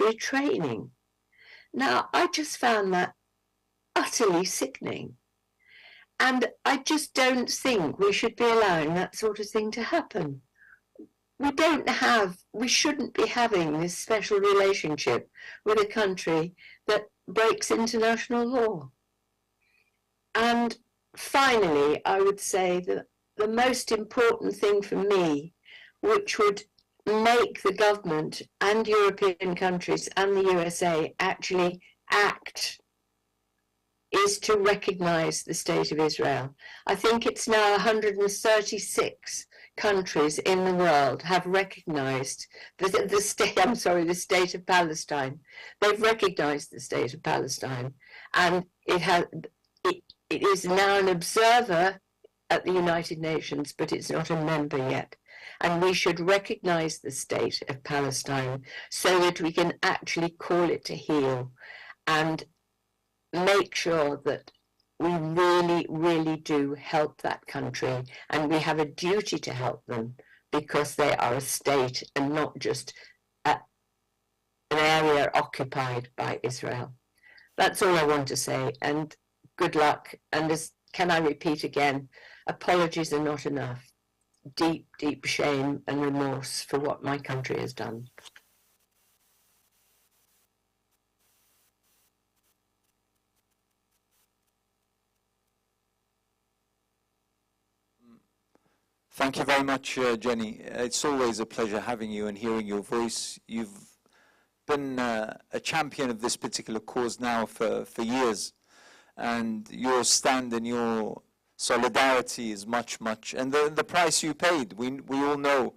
military training. Now, I just found that utterly sickening. And I just don't think we should be allowing that sort of thing to happen. We shouldn't be having this special relationship with a country that breaks international law. And finally, I would say that the most important thing for me, which would make the government and European countries and the USA actually act, is to recognize the state of Israel. I think it's now 136 countries in the world have recognized the state of Palestine. They've recognized the state of Palestine, and it is now an observer at the United Nations, but it's not a member yet. And we should recognize the state of Palestine so that we can actually call it to heel and make sure that we really, really do help that country, and we have a duty to help them because they are a state and not just an area occupied by Israel. That's all I want to say, and good luck. And can I repeat again, apologies are not enough. Deep, deep shame and remorse for what my country has done. Thank you very much, Jenny. It's always a pleasure having you and hearing your voice. You've been a champion of this particular cause now for years, and your stand and your solidarity is much, and the price you paid, we all know,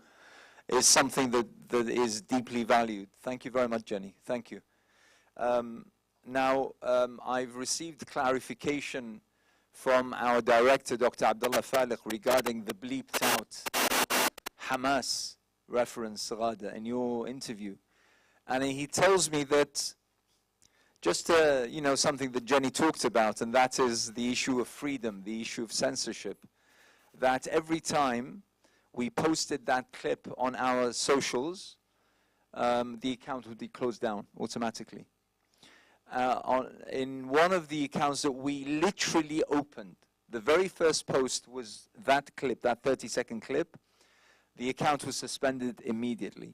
is something that is deeply valued. Thank you very much, Jenny. Thank you. Now, I've received clarification from our director, Dr. Abdullah Faliq, regarding the bleeped out Hamas reference, Ghada, in your interview. And he tells me that just, something that Jenny talked about, and that is the issue of freedom, the issue of censorship, that every time we posted that clip on our socials, the account would be closed down automatically. In one of the accounts that we literally opened, the very first post was that clip, that 30-second clip. The account was suspended immediately.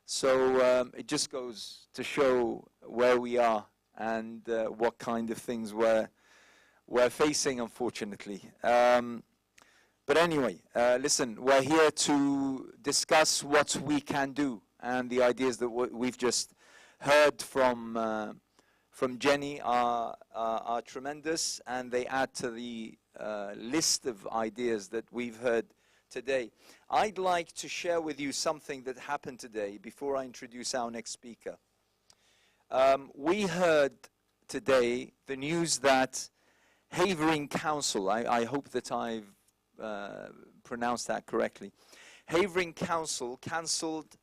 So it just goes to show where we are and what kind of things we're facing, unfortunately. But anyway, listen, we're here to discuss what we can do, and the ideas that we've just heard from Jenny are tremendous, and they add to the list of ideas that we've heard today. I'd like to share with you something that happened today before I introduce our next speaker. We heard today the news that Havering Council, I hope that I've pronounced that correctly, Havering Council cancelled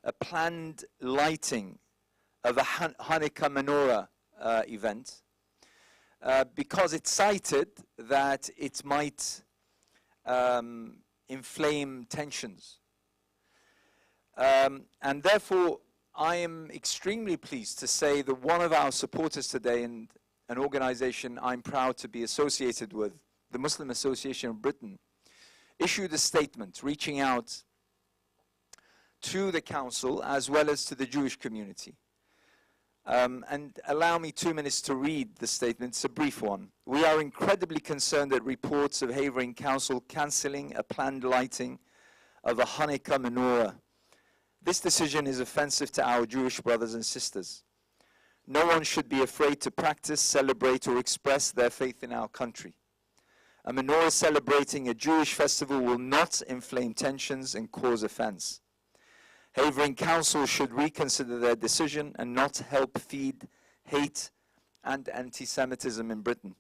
a planned lighting of a Hanukkah menorah event because it cited that it might inflame tensions. And therefore, I am extremely pleased to say that one of our supporters today, and an organization I'm proud to be associated with, the Muslim Association of Britain, issued a statement reaching out to the council as well as to the Jewish community. And allow me 2 minutes to read the statement. It's a brief one. We are incredibly concerned at reports of Havering Council cancelling a planned lighting of a Hanukkah menorah. This decision is offensive to our Jewish brothers and sisters. No one should be afraid to practice, celebrate, or express their faith in our country. A menorah celebrating a Jewish festival will not inflame tensions and cause offense. Havering Council should reconsider their decision and not help feed hate and anti-Semitism in Britain.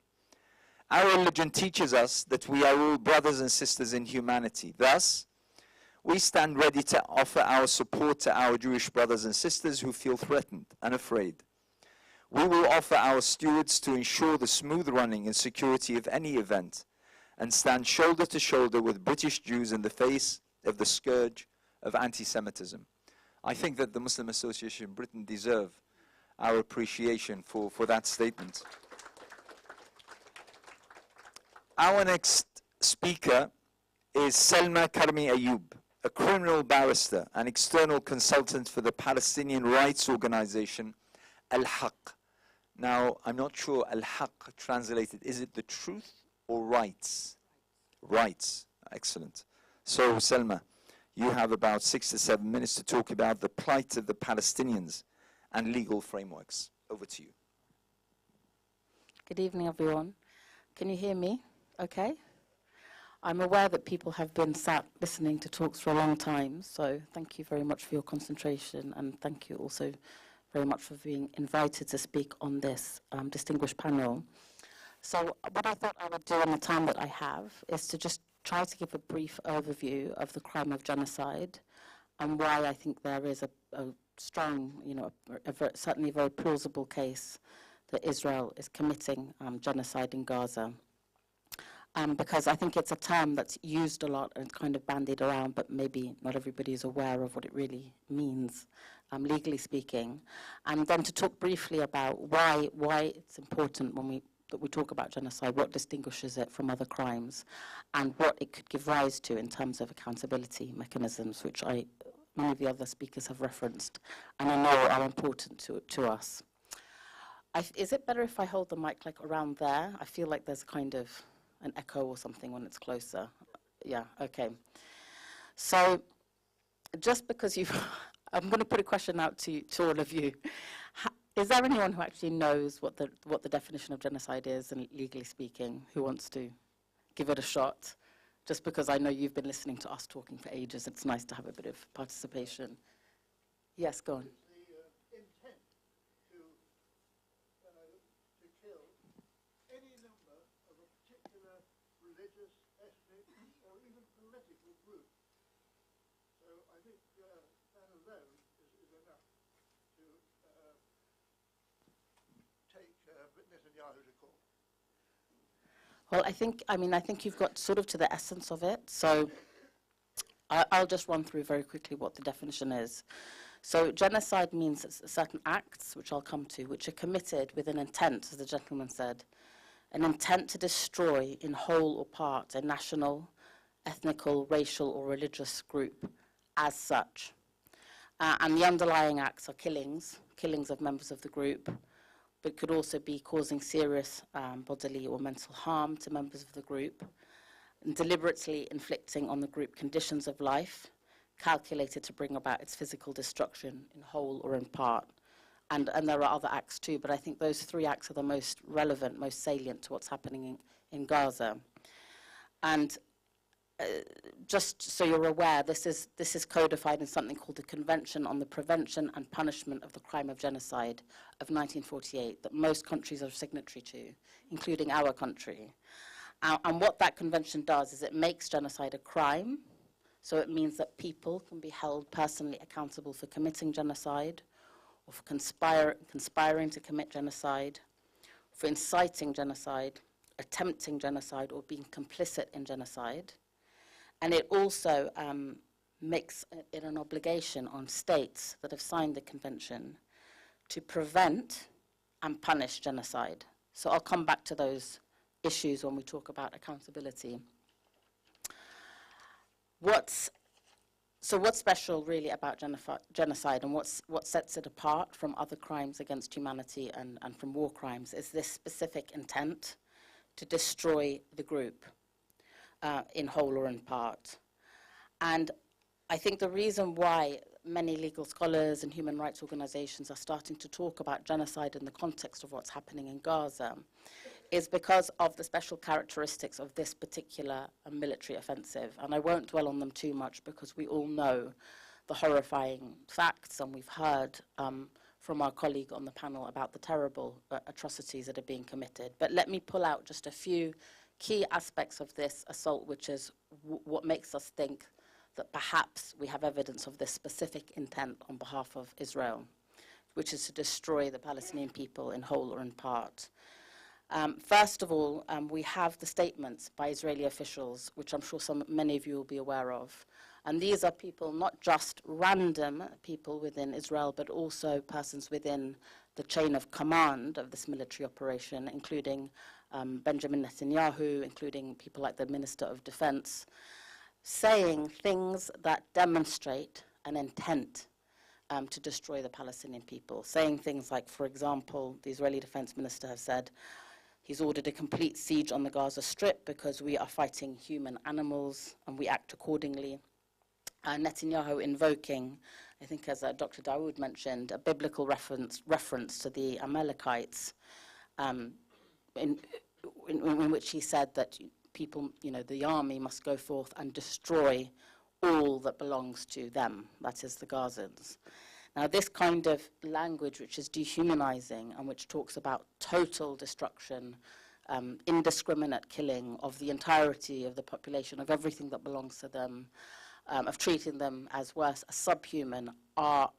Our religion teaches us that we are all brothers and sisters in humanity. Thus, we stand ready to offer our support to our Jewish brothers and sisters who feel threatened and afraid. We will offer our stewards to ensure the smooth running and security of any event and stand shoulder to shoulder with British Jews in the face of the scourge of anti-Semitism. I think that the Muslim Association in Britain deserve our appreciation for that statement. Our next speaker is Selma Karmi Ayoub, a criminal barrister and external consultant for the Palestinian rights organization Al-Haq. Now, I'm not sure Al-Haq translated, is it the truth or rights? Rights, excellent. So, Selma, you have about 6 to 7 minutes to talk about the plight of the Palestinians and legal frameworks. Over to you. Good evening, everyone. Can you hear me? Okay. I'm aware that people have been sat listening to talks for a long time, so thank you very much for your concentration, and thank you also very much for being invited to speak on this distinguished panel. So what I thought I would do in the time that I have is to just try to give a brief overview of the crime of genocide and why I think there is a strong, certainly very plausible case that Israel is committing genocide in Gaza. Because I think it's a term that's used a lot and kind of bandied around, but maybe not everybody is aware of what it really means, legally speaking. And then to talk briefly about why it's important that we talk about genocide, what distinguishes it from other crimes, and what it could give rise to in terms of accountability mechanisms, which many of the other speakers have referenced, and I know are important to us. Is it better if I hold the mic like around there? I feel like there's kind of an echo or something when it's closer. Yeah, okay. So just because I'm going to put a question out to all of you. Is there anyone who actually knows what the definition of genocide is, and legally speaking, who wants to give it a shot? Just because I know you've been listening to us talking for ages, it's nice to have a bit of participation. Yes, go on. Well, I think you've got sort of to the essence of it. So I'll just run through very quickly what the definition is. So genocide means certain acts, which I'll come to, which are committed with an intent, as the gentleman said, an intent to destroy in whole or part a national, ethnical, racial, or religious group as such. And the underlying acts are killings of members of the group, but could also be causing serious bodily or mental harm to members of the group, and deliberately inflicting on the group conditions of life calculated to bring about its physical destruction in whole or in part. And there are other acts too, but I think those three acts are the most relevant, most salient to what's happening in Gaza. And just so you're aware, this is codified in something called the Convention on the Prevention and Punishment of the Crime of Genocide of 1948 that most countries are signatory to, including our country. And what that convention does is it makes genocide a crime. So it means that people can be held personally accountable for committing genocide, or for conspiring to commit genocide, for inciting genocide, attempting genocide, or being complicit in genocide. And it also makes it an obligation on states that have signed the convention to prevent and punish genocide. So I'll come back to those issues when we talk about accountability. What's special really about genocide, and what sets it apart from other crimes against humanity and from war crimes is this specific intent to destroy the group in whole or in part. And I think the reason why many legal scholars and human rights organizations are starting to talk about genocide in the context of what's happening in Gaza is because of the special characteristics of this particular military offensive. And I won't dwell on them too much because we all know the horrifying facts, and we've heard from our colleague on the panel about the terrible atrocities that are being committed. But let me pull out just a few key aspects of this assault, which is what makes us think that perhaps we have evidence of this specific intent on behalf of Israel, which is to destroy the Palestinian people in whole or in part. First of all, we have the statements by Israeli officials, which I'm sure many of you will be aware of, And these are people, not just random people within Israel, but also persons within the chain of command of this military operation, including Benjamin Netanyahu, including people like the Minister of Defense, saying things that demonstrate an intent to destroy the Palestinian people. Saying things like, for example, the Israeli Defense Minister has said he's ordered a complete siege on the Gaza Strip because we are fighting human animals and we act accordingly. Netanyahu invoking, I think as Dr. Dawood mentioned, a biblical reference to the Amalekites, in which he said that people, the army must go forth and destroy all that belongs to them, that is the Gazans. Now, this kind of language, which is dehumanizing and which talks about total destruction, indiscriminate killing of the entirety of the population, of everything that belongs to them, of treating them as worse, as subhuman,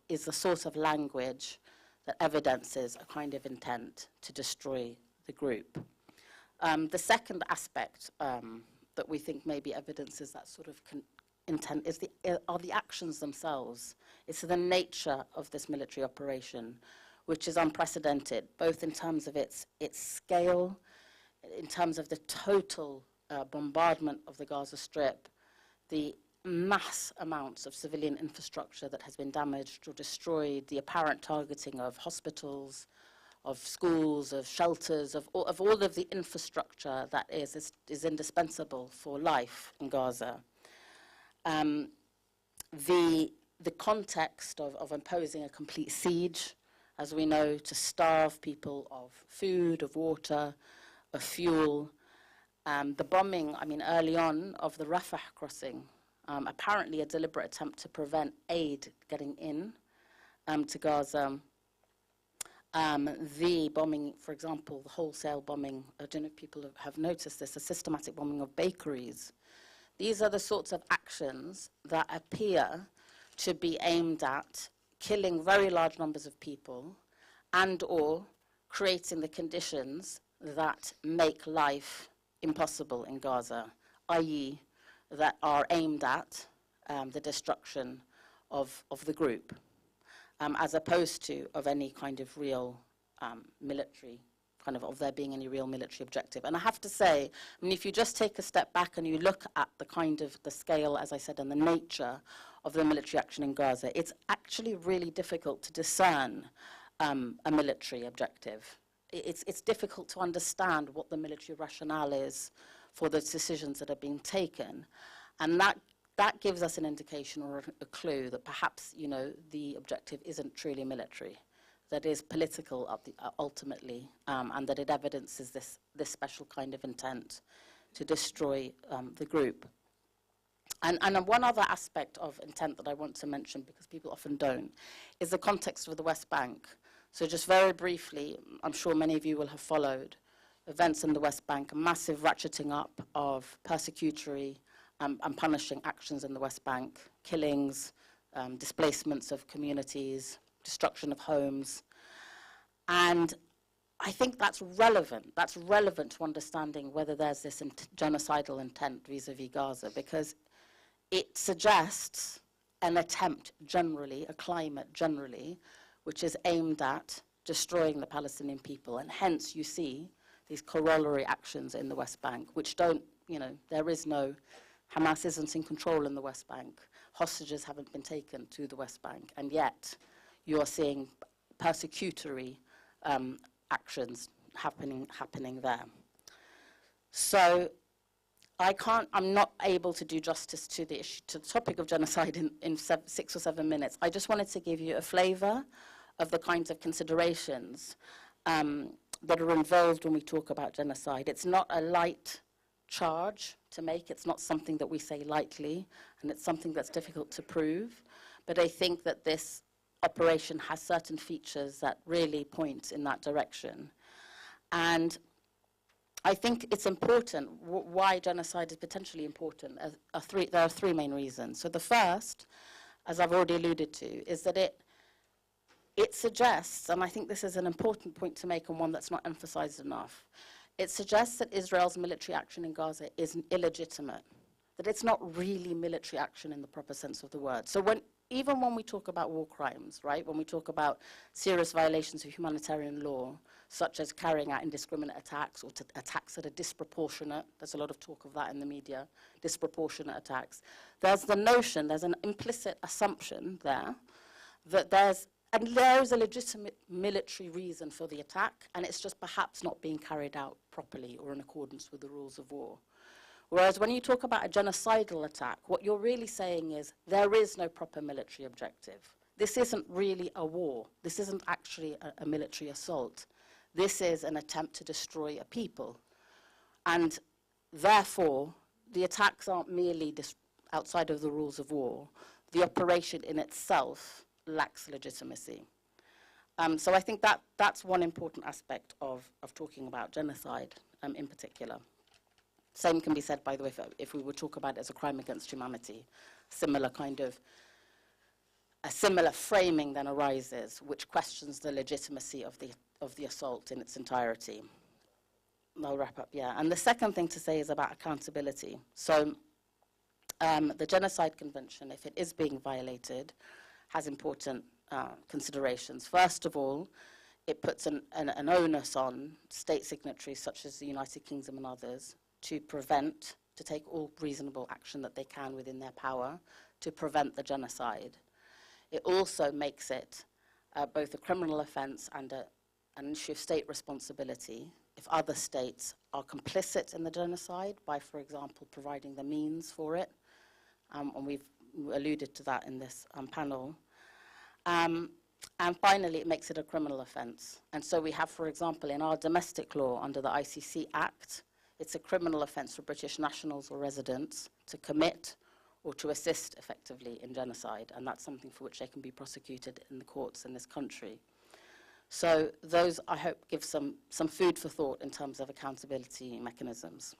is the sort of language that evidences a kind of intent to destroy the group. The second aspect that we think maybe evidences that sort of intent are the actions themselves. It's the nature of this military operation, which is unprecedented, both in terms of its scale, in terms of the total bombardment of the Gaza Strip, the mass amounts of civilian infrastructure that has been damaged or destroyed, the apparent targeting of hospitals, of schools, of shelters, of all of the infrastructure that is indispensable for life in Gaza. The context of imposing a complete siege, as we know, to starve people of food, of water, of fuel. The bombing, early on, of the Rafah crossing, apparently a deliberate attempt to prevent aid getting in to Gaza. The bombing, for example, the wholesale bombing, I don't know if people have noticed this, a systematic bombing of bakeries. These are the sorts of actions that appear to be aimed at killing very large numbers of people and or creating the conditions that make life impossible in Gaza, i.e. that are aimed at the destruction of the group, as opposed to of any kind of real military, of there being any real military objective. And I have to say, if you just take a step back and you look at the scale, as I said, and the nature of the military action in Gaza, it's actually really difficult to discern a military objective. It's difficult to understand what the military rationale is for the decisions that are being taken. And that gives us an indication or a clue that perhaps, the objective isn't truly military, that is political ultimately, and that it evidences this special kind of intent to destroy the group. And one other aspect of intent that I want to mention, because people often don't, is the context of the West Bank. So just very briefly, I'm sure many of you will have followed events in the West Bank, a massive ratcheting up of persecutory and punishing actions in the West Bank, killings, displacements of communities, destruction of homes. And I think that's relevant. That's relevant to understanding whether there's this genocidal intent vis-a-vis Gaza, because it suggests an attempt generally, a climate generally, which is aimed at destroying the Palestinian people. And hence you see these corollary actions in the West Bank, which don't, there is no, Hamas isn't in control in the West Bank. Hostages haven't been taken to the West Bank. And yet you are seeing persecutory actions happening there. So I'm not able to do justice to the issue, to the topic of genocide in 6 or 7 minutes. I just wanted to give you a flavor of the kinds of considerations that are involved when we talk about genocide. It's not a light charge to make. It's not something that we say lightly, and it's something that's difficult to prove. But I think that this operation has certain features that really point in that direction. And I think it's important. Why genocide is potentially important, there are 3 main reasons. So the first, as I've already alluded to, is that it suggests, and I think this is an important point to make and one that's not emphasized enough, it suggests that Israel's military action in Gaza is illegitimate, that it's not really military action in the proper sense of the word. So even when we talk about war crimes, right, when we talk about serious violations of humanitarian law, such as carrying out indiscriminate attacks or attacks that are disproportionate, there's a lot of talk of that in the media, disproportionate attacks, there's the notion, there's an implicit assumption there that there is a legitimate military reason for the attack, and it's just perhaps not being carried out properly or in accordance with the rules of war. Whereas when you talk about a genocidal attack, what you're really saying is there is no proper military objective. This isn't really a war. This isn't actually a military assault. This is an attempt to destroy a people. And therefore, the attacks aren't merely outside of the rules of war. The operation in itself lacks legitimacy. So I think that's one important aspect of talking about genocide in particular. Same can be said, by the way, if we would talk about it as a crime against humanity. A similar framing then arises, which questions the legitimacy of the assault in its entirety. I'll wrap up, yeah. And the second thing to say is about accountability. So the Genocide Convention, if it is being violated, has important considerations. First of all, it puts an onus on state signatories such as the United Kingdom and others to take all reasonable action that they can within their power to prevent the genocide. It also makes it both a criminal offence and an issue of state responsibility if other states are complicit in the genocide by, for example, providing the means for it. And we've alluded to that in this panel. And finally, it makes it a criminal offence. And so we have, for example, in our domestic law under the ICC Act, it's a criminal offence for British nationals or residents to commit or to assist effectively in genocide, and that's something for which they can be prosecuted in the courts in this country. So those, I hope, give some food for thought in terms of accountability mechanisms.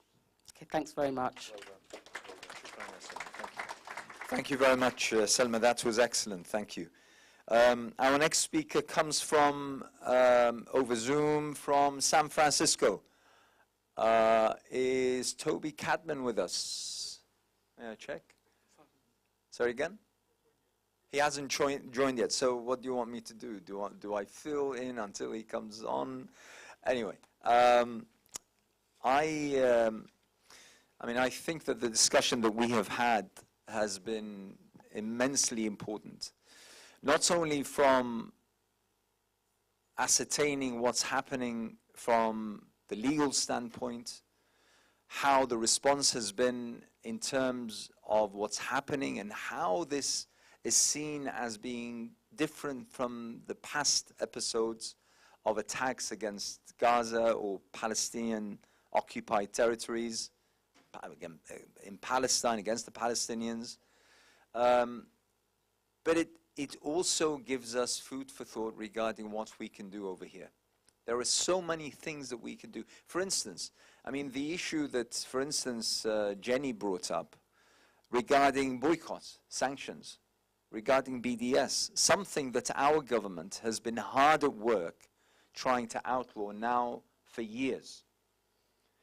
Okay, thanks very much. Well done. Thank you very much, Selma. That was excellent. Thank you. Our next speaker comes from, over Zoom, from San Francisco. Is Toby Cadman with us? May I check? Sorry again? He hasn't joined yet, so what do you want me to do? Do I fill in until he comes on? Anyway, I think that the discussion that we have had has been immensely important, not only from ascertaining what's happening from the legal standpoint, how the response has been in terms of what's happening and how this is seen as being different from the past episodes of attacks against Gaza or Palestinian occupied territories, again, in Palestine against the Palestinians. But it also gives us food for thought regarding what we can do over here. There are so many things that we can do. For instance, the issue that, for instance, Jenny brought up regarding boycotts, sanctions, regarding BDS, something that our government has been hard at work trying to outlaw now for years.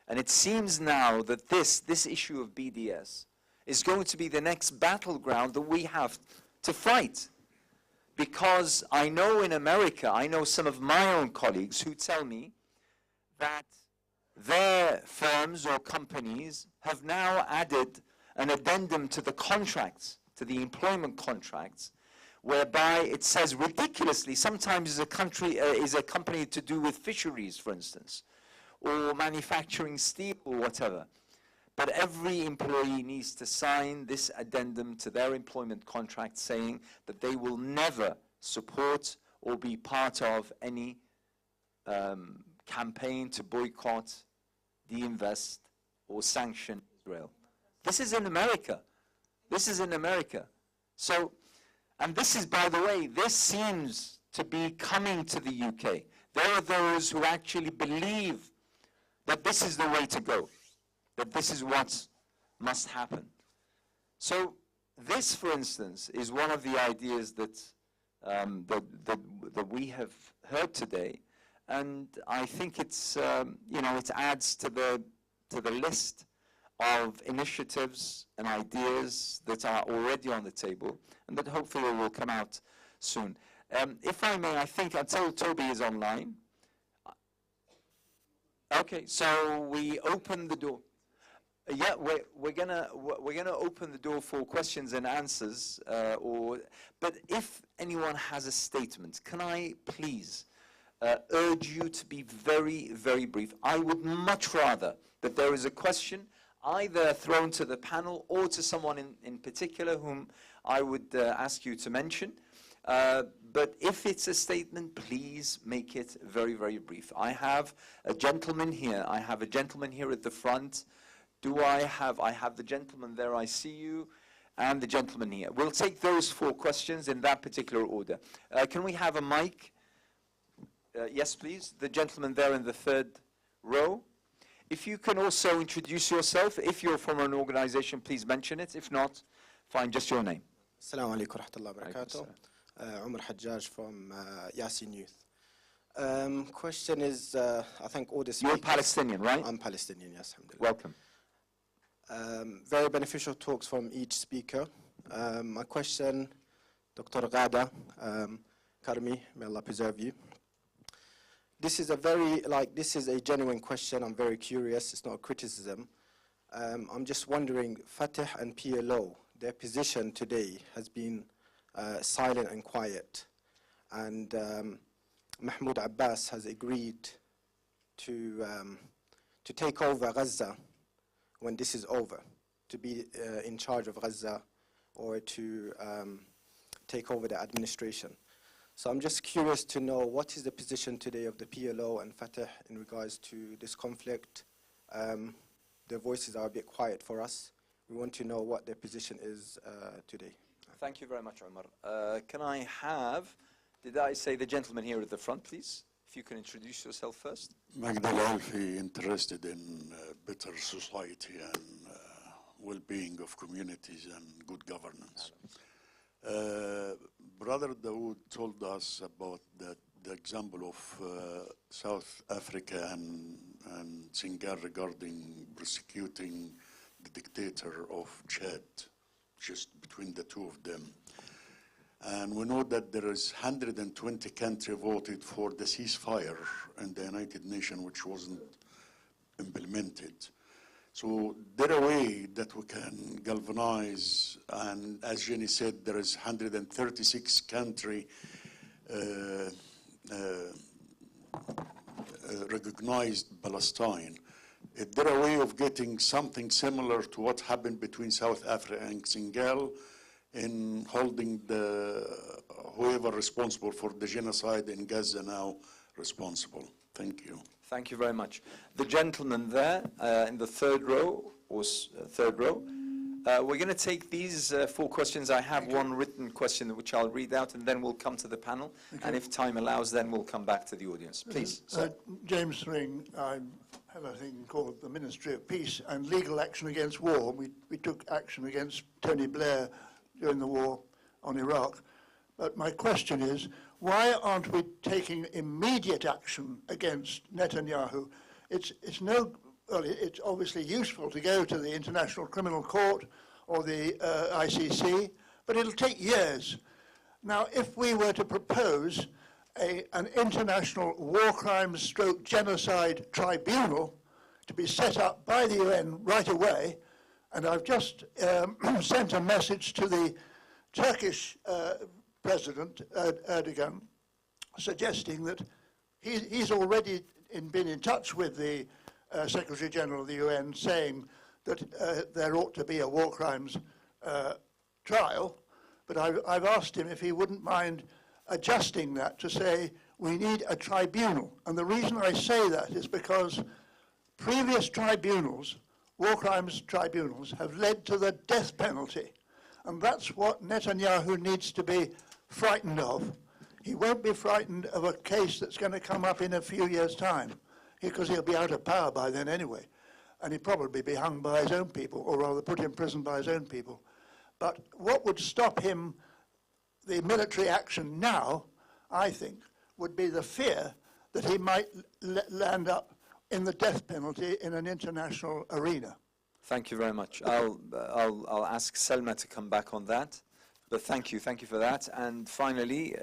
And it seems now that this issue of BDS is going to be the next battleground that we have to fight. Because I know in America, I know some of my own colleagues who tell me that their firms or companies have now added an addendum to the contracts, to the employment contracts, whereby it says ridiculously, sometimes is a company to do with fisheries, for instance, or manufacturing steel or whatever. But every employee needs to sign this addendum to their employment contract saying that they will never support or be part of any campaign to boycott, de-invest, or sanction Israel. This is in America. This is in America. So, and this is, by the way, this seems to be coming to the UK. There are those who actually believe that this is the way to go, that this is what must happen. So this, for instance, is one of the ideas that that we have heard today, and I think it's it adds to the list of initiatives and ideas that are already on the table and that hopefully will come out soon. If I may, I think until Toby is online. Okay, so we open the door. Yeah, we're gonna open the door for questions and answers. But if anyone has a statement, can I please urge you to be very, very brief? I would much rather that there is a question either thrown to the panel or to someone in particular whom I would ask you to mention. But if it's a statement, please make it very, very brief. I have a gentleman here. I have a gentleman here at the front. I have the gentleman there, I see you, and the gentleman here. We'll take those 4 questions in that particular order. Can we have a mic? Yes, please. The gentleman there in the 3rd row. If you can also introduce yourself. If you're from an organization, please mention it. If not, fine, just your name. Assalamu alaikum wa rahmatullahi wa barakatuh. Umar Hajjaj from Yasin Youth. Question is, I think all the speakers... You're Palestinian, right? I'm Palestinian, yes. Welcome. Very beneficial talks from each speaker. My question, Dr. Ghada Karmi, may Allah preserve you. This is a genuine question. I'm very curious. It's not a criticism. I'm just wondering, Fatah and PLO, their position today has been silent and quiet. And Mahmoud Abbas has agreed to take over Gaza when this is over, to be in charge of Gaza or to take over the administration. So I'm just curious to know what is the position today of the PLO and Fatah in regards to this conflict. Their voices are a bit quiet for us. We want to know what their position is today. Thank you very much, Omar. Can I have, did I say the gentleman here at the front, please? If you can introduce yourself first. Magdal Alfi, interested in better society and well-being of communities and good governance. Brother Dawood told us about the example of South Africa and Senegal regarding prosecuting the dictator of Chad, just between the 2 of them. And we know that there is 120 countries voted for the ceasefire in the United Nations, which wasn't implemented. So there a way that we can galvanize, and as Jenny said, there is 136 countries recognized Palestine. Is there a way of getting something similar to what happened between South Africa and Senegal in holding whoever responsible for the genocide in Gaza now responsible? Thank you. Thank you very much. The gentleman there in the 3rd row, we're going to take these 4 questions. I have one written question which I'll read out, and then we'll come to the panel. And if time allows, then we'll come back to the audience. Please. James Ring, I have a thing called the Ministry of Peace and Legal Action Against War. We took action against Tony Blair during the war on Iraq. But my question is, why aren't we taking immediate action against Netanyahu? It's obviously useful to go to the International Criminal Court or the ICC, but it'll take years. Now, if we were to propose an international war crimes / genocide tribunal to be set up by the UN right away, and I've just sent a message to the Turkish President Erdogan, suggesting that he's already been in touch with the Secretary General of the UN, saying that there ought to be a war crimes trial. But I've asked him if he wouldn't mind adjusting that to say we need a tribunal. And the reason I say that is because previous tribunals, war crimes tribunals, have led to the death penalty. And that's what Netanyahu needs to be frightened of. He won't be frightened of a case that's going to come up in a few years' time, because he'll be out of power by then anyway. And he'd probably be hung by his own people, or rather put in prison by his own people. But what would stop him, the military action now, I think, would be the fear that he might land up in the death penalty in an international arena. Thank you very much. I'll ask Selma to come back on that. But thank you for that. And finally,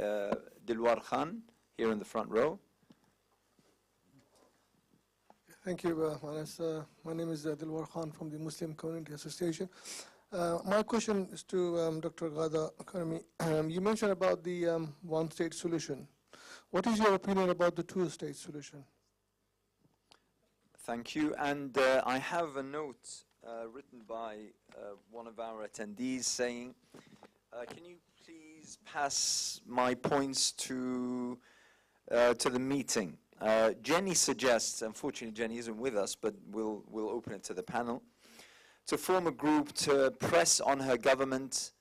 Dilwar Khan, here in the front row. Thank you, Manas. My name is Dilwar Khan from the Muslim Community Association. My question is to Dr. Ghada Karmi. You mentioned about the one-state solution. What is your opinion about the two-state solution? Thank you. And I have a note written by one of our attendees saying, can you please pass my points to the meeting? Jenny suggests, unfortunately Jenny isn't with us, but we'll open it to the panel, to form a group to press on her government,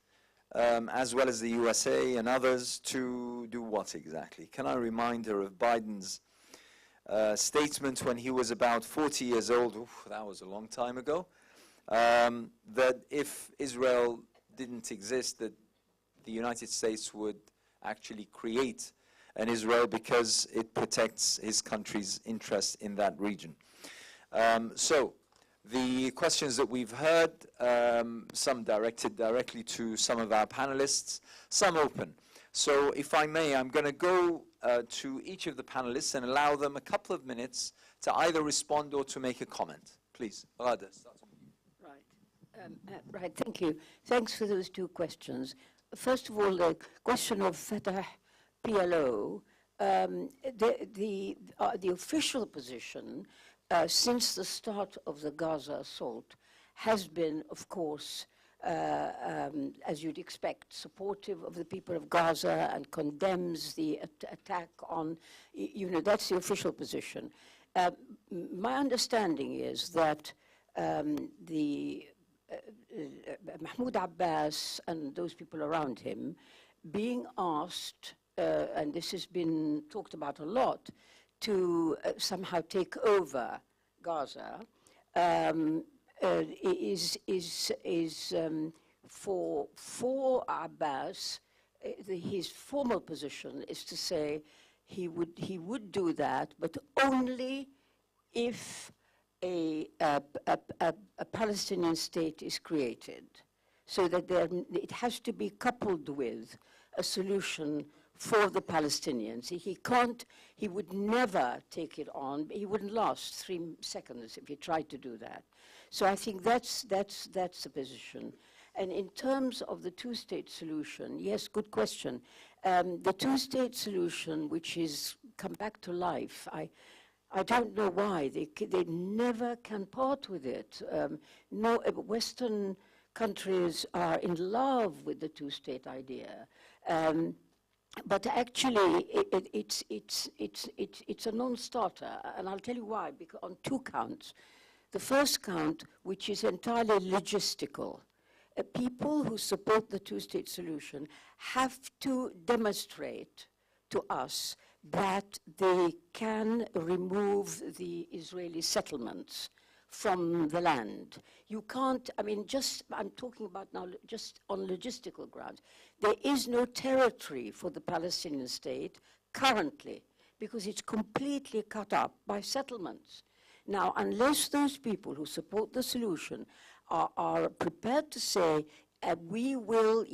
as well as the USA and others, to do what exactly? Can I remind her of Biden's statement when he was about 40 years old, oof, that was a long time ago, that if Israel didn't exist, that the United States would actually create an Israel because it protects his country's interests in that region. So the questions that we've heard, some directed directly to some of our panelists, some open. So if I may, I'm going to go to each of the panelists and allow them a couple of minutes to either respond or to make a comment. Please, Ghada, start with you. Right, thank you. Thanks for those two questions. First of all, the question of Fatah PLO, the official position since the start of the Gaza assault has been, of course, as you'd expect, supportive of the people of Gaza and condemns the attack on, that's the official position. My understanding is that Mahmoud Abbas and those people around him being asked, and this has been talked about a lot, to somehow take over Gaza, for Abbas, his formal position is to say he would do that, but only if a Palestinian state is created, so that it has to be coupled with a solution for the Palestinians. He would never take it on. He wouldn't last 3 seconds if he tried to do that. So I think that's the position. And in terms of the two-state solution, yes, good question. The two-state solution, which is come back to life, I don't know why. They never can part with it. No, Western countries are in love with the two-state idea. But actually, it's a non-starter, and I'll tell you why, because on 2 counts. The first count, which is entirely logistical, people who support the two-state solution have to demonstrate to us that they can remove the Israeli settlements from the land. You can't, I'm talking about now just on logistical grounds. There is no territory for the Palestinian state currently because it's completely cut up by settlements. Now, unless those people who support the solution are prepared to say, we will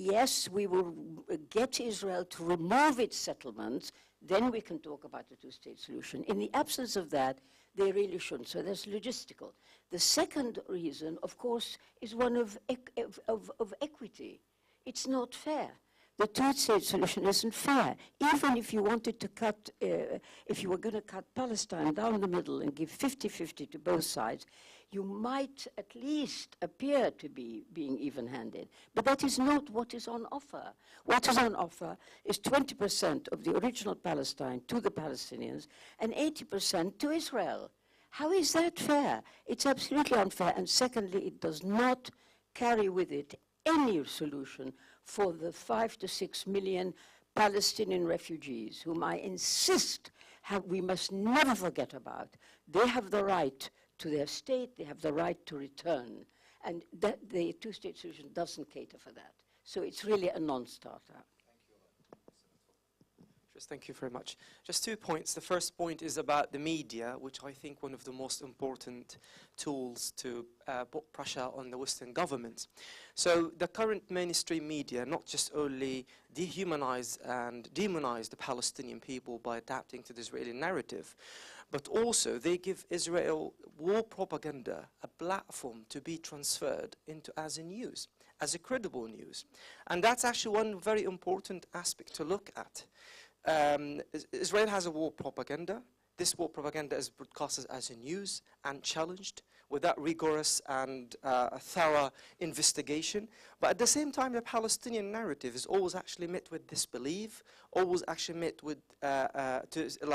get Israel to remove its settlements, then we can talk about the two-state solution. In the absence of that, they really shouldn't. So that's logistical. The second reason, of course, is one of equity. It's not fair. The two-state solution isn't fair. Even if you wanted to cut, if you were going to cut Palestine down the middle and give 50-50 to both sides, you might at least appear to be being even-handed. But that is not what is on offer. What is on offer is 20% of the original Palestine to the Palestinians and 80% to Israel. How is that fair? It's absolutely unfair. And secondly, it does not carry with it any solution for the 5 to 6 million Palestinian refugees, whom I insist we must never forget about. They have the right to their state, they have the right to return. And the two-state solution doesn't cater for that. So it's really a non-starter. Just thank you very much. Just 2 points. The first point is about the media, which I think one of the most important tools to put pressure on the Western governments. So the current mainstream media not just only dehumanize and demonize the Palestinian people by adapting to the Israeli narrative, but also they give Israel war propaganda a platform to be transferred into as a news, as a credible news. And that's actually one very important aspect to look at. Israel has a war propaganda. This war propaganda is broadcasted as a news and challenged without rigorous and thorough investigation. But at the same time, the Palestinian narrative is always actually met with disbelief, always actually met with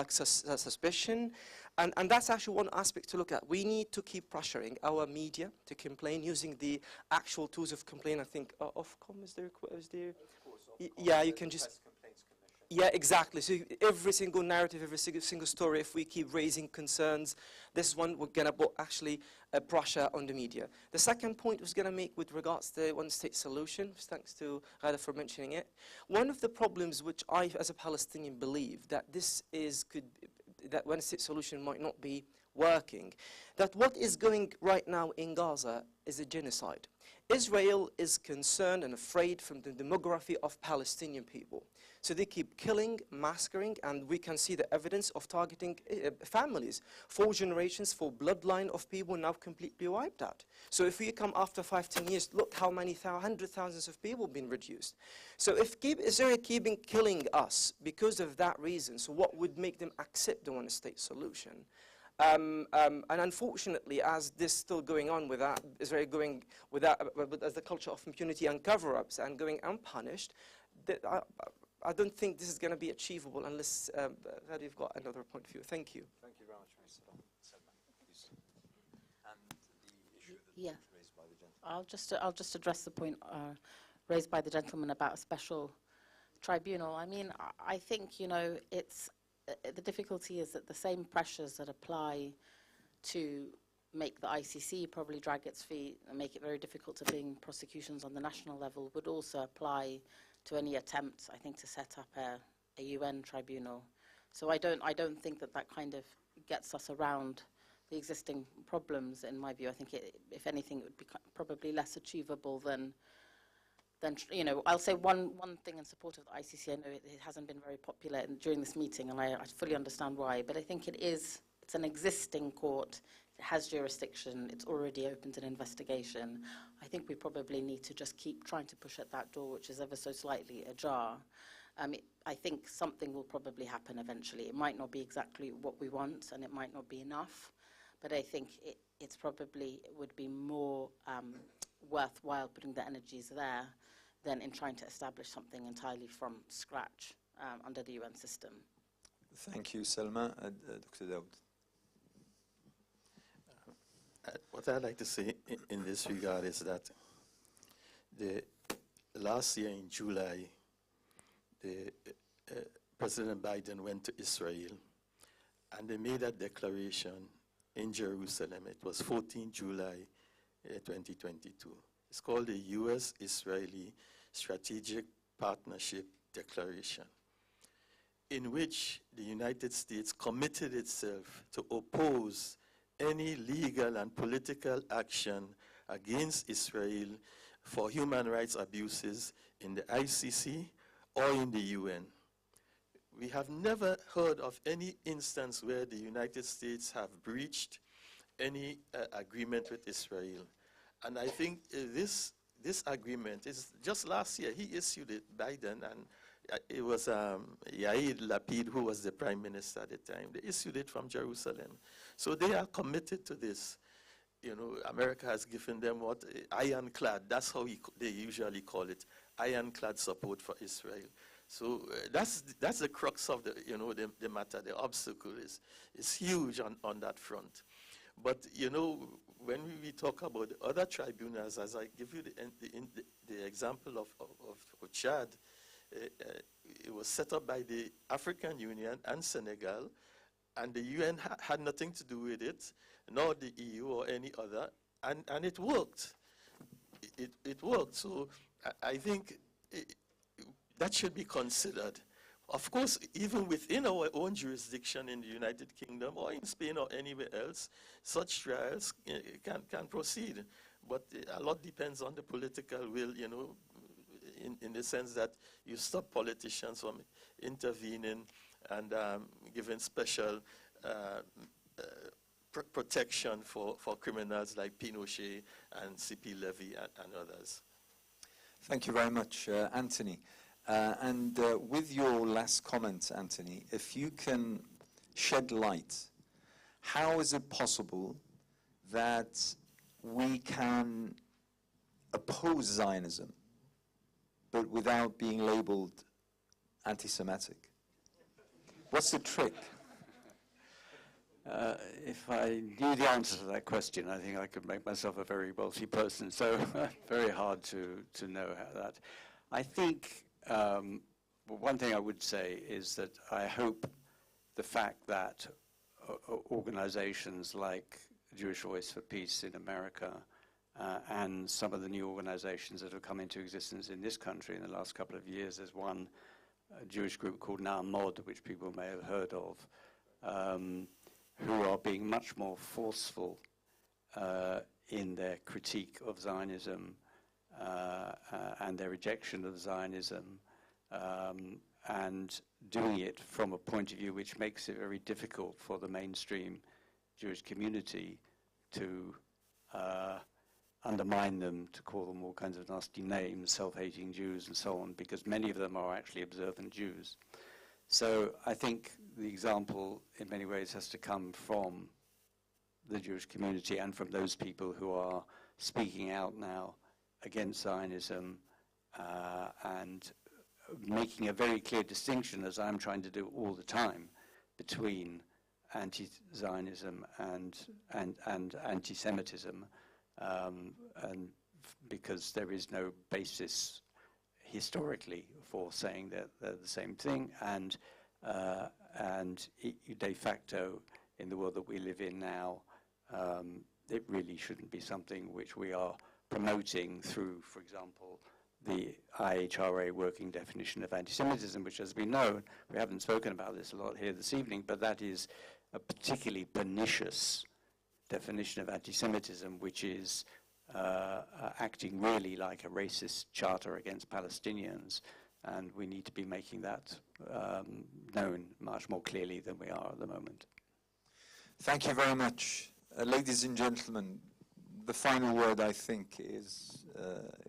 suspicion. And that's actually one aspect to look at. We need to keep pressuring our media to complain using the actual tools of complaint. I think Ofcom is there. Yeah, you can just. Yeah, exactly. So every single narrative, every single story, if we keep raising concerns, this one we're going to put actually pressure on the media. The second point was going to make with regards to the one-state solution, thanks to Ghada for mentioning it. One of the problems which I, as a Palestinian, believe that that one-state solution might not be working, that what is going right now in Gaza is a genocide. Israel is concerned and afraid from the demography of Palestinian people. So they keep killing, massacring, and we can see the evidence of targeting families. 4 generations, 4 bloodline of people now completely wiped out. So if we come after 5-10 years, look how many hundred thousands of people have been reduced. So if Israel keeping killing us because of that reason, so what would make them accept the one-state solution? And unfortunately, as this is still going on with that, Israel going with that, as the culture of impunity and cover-ups and going unpunished, I don't think this is going to be achievable unless you've got another point of view. Thank you. Thank you very much, Mr. Selma. Please. And the issue that Yeah. was raised by the gentleman. I'll just address the point raised by the gentleman about a special tribunal. I mean, I think, you know, it's the difficulty is that the same pressures that apply to make the ICC probably drag its feet and make it very difficult to bring prosecutions on the national level would also apply to any attempts, I think, to set up a UN tribunal. So I don't think that kind of gets us around the existing problems, in my view. I think, if anything, it would be probably less achievable than you know, I'll say one thing in support of the ICC. I know it hasn't been very popular during this meeting, and I fully understand why, but I think it's an existing court. It has jurisdiction. It's already opened an investigation. I think we probably need to just keep trying to push at that door, which is ever so slightly ajar. I think something will probably happen eventually. It might not be exactly what we want, and it might not be enough, but I think it would be more worthwhile putting the energies there than in trying to establish something entirely from scratch under the UN system. Thank you, Selma. Dr. Daoud. What I'd like to say in this regard is that last year in July, President Biden went to Israel, and they made a declaration in Jerusalem. It was 14 July 2022. It's called the U.S.-Israeli Strategic Partnership Declaration, in which the United States committed itself to oppose any legal and political action against Israel for human rights abuses in the ICC or in the UN. We have never heard of any instance where the United States have breached any agreement with Israel. And I think this agreement is just last year. He issued it, Biden, and it was Yair Lapid who was the prime minister at the time. They issued it from Jerusalem. So they are committed to this. You know, America has given them what? Ironclad. That's how they usually call it, ironclad support for Israel. So that's the crux of the matter. The obstacle is huge on that front. But, you know, when we talk about the other tribunals, as I give you the example of Chad, it was set up by the African Union and Senegal, and the UN had nothing to do with it, nor the EU or any other, and it worked. It worked. So I think that should be considered. Of course, even within our own jurisdiction in the United Kingdom or in Spain or anywhere else, such trials can proceed. But a lot depends on the political will, you know, in the sense that you stop politicians from intervening and giving special protection for criminals like Pinochet and C.P. Levy and others. Thank you very much, Anthony. With your last comment, Anthony, if you can shed light, how is it possible that we can oppose Zionism, but without being labeled anti-Semitic? What's the trick? If I knew the answer to that question, I think I could make myself a very wealthy person. So very hard to know how that. I think one thing I would say is that I hope the fact that organizations like Jewish Voice for Peace in America and some of the new organizations that have come into existence in this country in the last couple of years, there's one Jewish group called Na'amod, which people may have heard of, who are being much more forceful in their critique of Zionism and their rejection of Zionism, and doing it from a point of view which makes it very difficult for the mainstream Jewish community to undermine them, to call them all kinds of nasty names, self-hating Jews and so on, because many of them are actually observant Jews. So I think the example in many ways has to come from the Jewish community and from those people who are speaking out now against Zionism and making a very clear distinction, as I'm trying to do all the time, between anti-Zionism and anti-Semitism, and because there is no basis historically for saying that they're the same thing, and de facto in the world that we live in now, it really shouldn't be something which we are promoting through, for example, the IHRA working definition of anti-Semitism, which, as we know, we haven't spoken about this a lot here this evening, but that is a particularly pernicious definition of anti-Semitism, which is acting really like a racist charter against Palestinians, and we need to be making that known much more clearly than we are at the moment. Thank you very much. Ladies and gentlemen, the final word, I think, is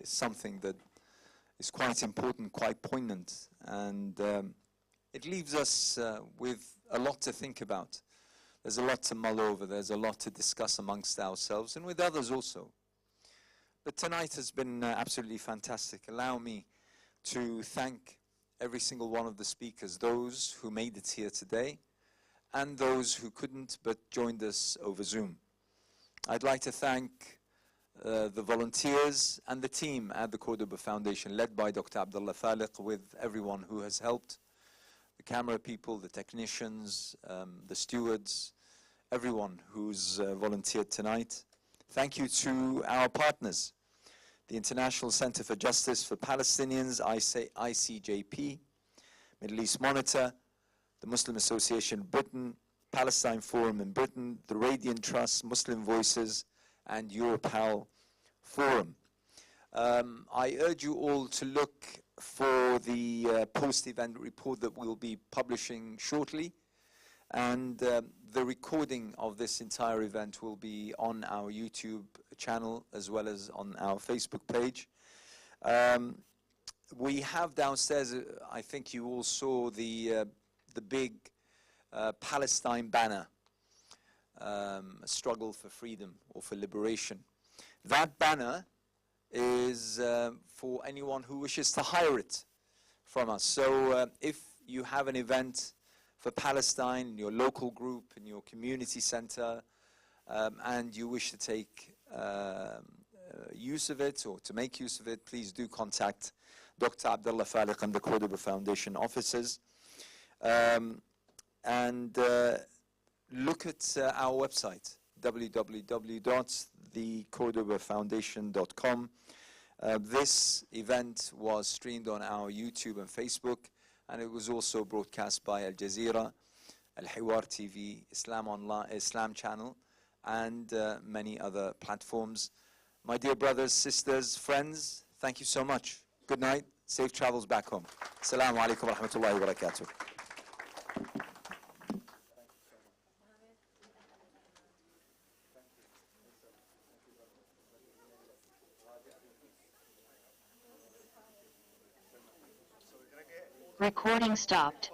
something that is quite important, quite poignant, and it leaves us with a lot to think about. There's a lot to mull over, there's a lot to discuss amongst ourselves and with others also. But tonight has been absolutely fantastic. Allow me to thank every single one of the speakers, those who made it here today and those who couldn't but joined us over Zoom. I'd like to thank the volunteers and the team at the Cordoba Foundation, led by Dr. Abdullah Thaliq, with everyone who has helped, the camera people, the technicians, the stewards, everyone who's volunteered tonight. Thank you to our partners, the International Center for Justice for Palestinians, ICJP, Middle East Monitor, the Muslim Association Britain, Palestine Forum in Britain, the Radiant Trust, Muslim Voices, and Europal Forum. I urge you all to look for the post-event report that we'll be publishing shortly, and the recording of this entire event will be on our YouTube channel as well as on our Facebook page. We have downstairs, I think you all saw the big Palestine banner, a struggle for freedom or for liberation. That banner is for anyone who wishes to hire it from us. So if you have an event for Palestine in your local group, in your community center, and you wish to take use of it or to make use of it, please do contact Dr. Abdullah Thaliq and the Cordoba Foundation officers. Look at our website, www.thecordobafoundation.com. This event was streamed on our YouTube and Facebook. and it was also broadcast by Al Jazeera, Al Hiwar TV, Islam Online, Islam Channel, and many other platforms. My dear brothers, sisters, friends, thank you so much. Good night. Safe travels back home. Assalamu alaikum wa rahmatullahi wa barakatuh. Recording stopped.